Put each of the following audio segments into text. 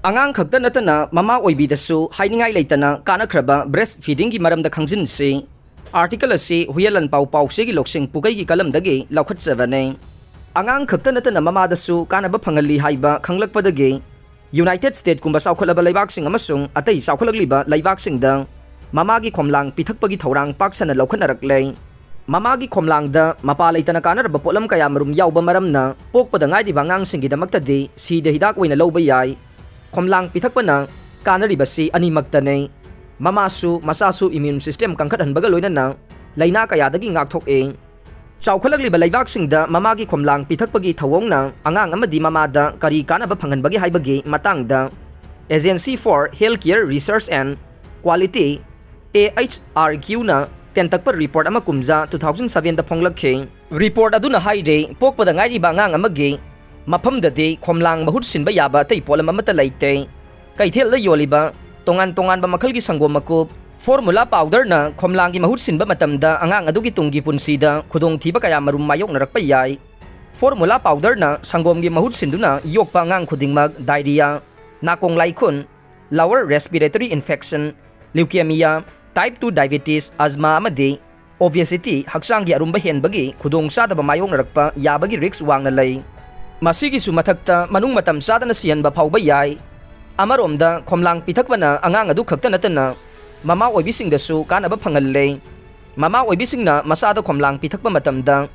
Angang Khakta Nattana Mama Oibidasu Hainingai Leitana Kannaraba Breastfeeding Maramda Khangjinsi Article asi Huyalan Pau Pau Sigi Loksing Pugai Kalam Dagi Laukat Savane Angang Khakta Nattana Mama Dasu Kannaba Pangali Haiba Khanglak Padagi United States Kumba Saukalaba Laibaksing Amasung Atay Saukalagliba Laibaksing Dang Mamagi Komlang Pitakpagi Taurang Paksana Laukanarakle Mamagi Komlang da Mapa Leitana Kannaraba Polam Kayamarum Yauba Maramna Pokpadangai di Bangang Singidamakta si de Hidak Wina Lobayay Komlang pitakpana kanaribasi animagtanay mamasu masasu immune system kangkathan bagaloy na laina kayadagi ngakthok eng chawkhalagliba laibaksingda mamagi komlang pitakpagi thawong na angang amadi mamada kari kanaba phanganbagi haibagi matangda Agency for Healthcare Research and Quality AHRQ na tentakpa report ama kumza 2007 da phonglakhe report aduna haide pokpada ngairiba angang amagi Mapamdadi Komlang Mahut Sinba Yaba Tay Polam Amata Laite Kaitel la Yoliba Tongan ba makalgi sanggomakup Formula powder na Komlangi Mahut Sinba Matamda Angang adugi tunggi punsida Kudong tiba kaya marum mayok narakpayay Formula powder na Sanggomgi Mahut Sinduna Yok pa angang kudingmag Diarrhea Nakong laikun Lower respiratory infection Leukemia Type 2 diabetes Asthma amadi Obesity Haksanggi arumbahen bagi Kudong sada ba mayok narakpa Yabagi risk wang nalay Masigi sumatakta manung matam sada na siyan ba paubayay Amaromda komlang pitakwana angang adu khakta natana Mama oibising dasu kanaba phangalle Mama oibising na masada komlang pitakpa matamda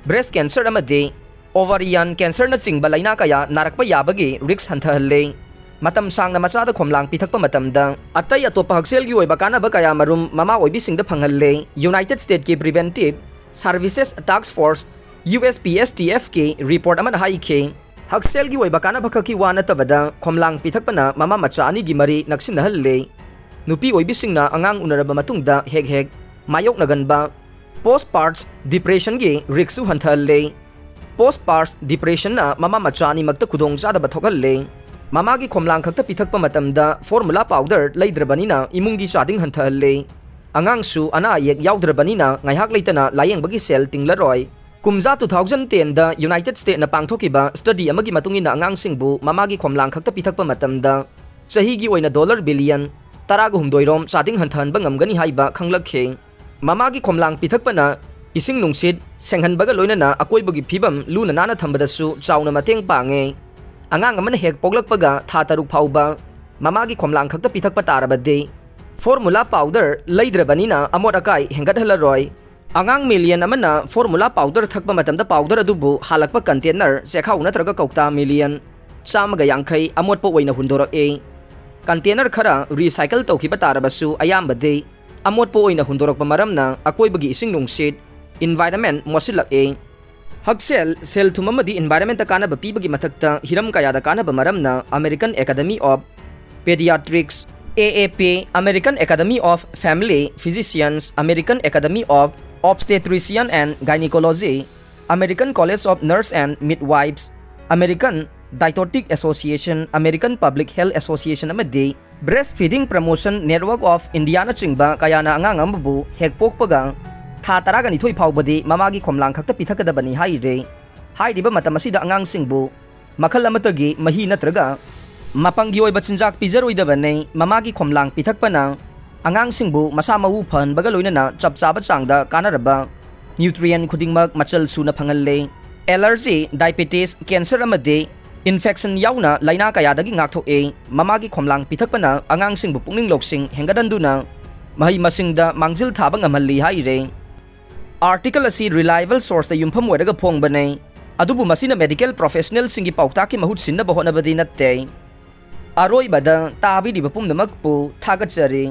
Breast cancer amadi Ovarian cancer na sing balay na kaya narakpa yabagi risk hantahalle Matam sang na masada komlang pitakpa matamda Atay ato pahagsel yu ba kanaba kaya marum mama oibising da phangalle United States ki Preventive Services Task Force USPSTF ke report aman hai ke haksel gi waiba kana bakaki wana tabada komlang pitakpana mama macha ani gi mari naksinhalle nupi oibising na angang unaraba matungda heg mayok naganba postpartum depression gi riksu hanthalle postpartum depression na mama macha ani magta kudong sada bathokalle mama gi komlang khakta pitakpa matamda formula powder leidrabani na imungi sading hanthalle angang su ana yek yauddrabani na ngaihak leitana layeng bagi sel tinglaroi Kumza 2010 da United States na pangthokiba study amagi matungin na angang singbu mamagi komlang khakta pitakpa matamda sahigi oina dollar billion taraga humdoirom sading hanthan bangamgani haiba khanglakhe mamagi komlang pitakpa na ising nungsit senghanbaga loina na akoibagi phibam luna nana thambadasu chauna mateng pange angang amana hek poglakpaga tha taruk phauba mamagi komlang khakta pitakpa tarabade formula powder leidrabani na amot akai hengathalaroi Angang million amana formula powder thakpa matamda powder adubu halakpa container sekhaw natraga kaukta million chamaga yangkhai amotpo oina hundorak e container khara recycle tawkiba tarabasu ayambade amotpo oina hundorakpa maramna akoibagi ising nungsit environment mosilak e haksel sel thumamadi environment ta kana bapibagi mathakta hiram kayada kana ba maramna American Academy of Pediatrics AAP American Academy of Family Physicians American Academy of Obstetrician and Gynecology, American College of Nurse and Midwives, American Dietetic Association, American Public Health Association amadi Breastfeeding Promotion Network of India na chingba kaya na angang ambu hekpokpaga tha taraga ni thoi phawbadi mamagi komlang khakta pithakadabani haire hairiba matamasida angang singbu makhal amatagi mahi natraga mapanggi oiba chinjak pijaroidabane mamagi komlang pithakpana Angang singbu masa mau phan bagaloina na chapchaba changda Kannaraba nutrient khudingmak machal suna phangalle allergy diabetes cancer amade infection yauna laina kayadagi ngakthok e mamagi khomlang pithakpana angang singbu pungning loksing hengadanduna mahi masingda mangjil thaba ngamalli haire article asi reliable source da yumpham oiraga phongbane adubu masina medical professional singi paukta ki mahut sinna bahona badi natte aroi bada tabi di bapum namakpu thagat chari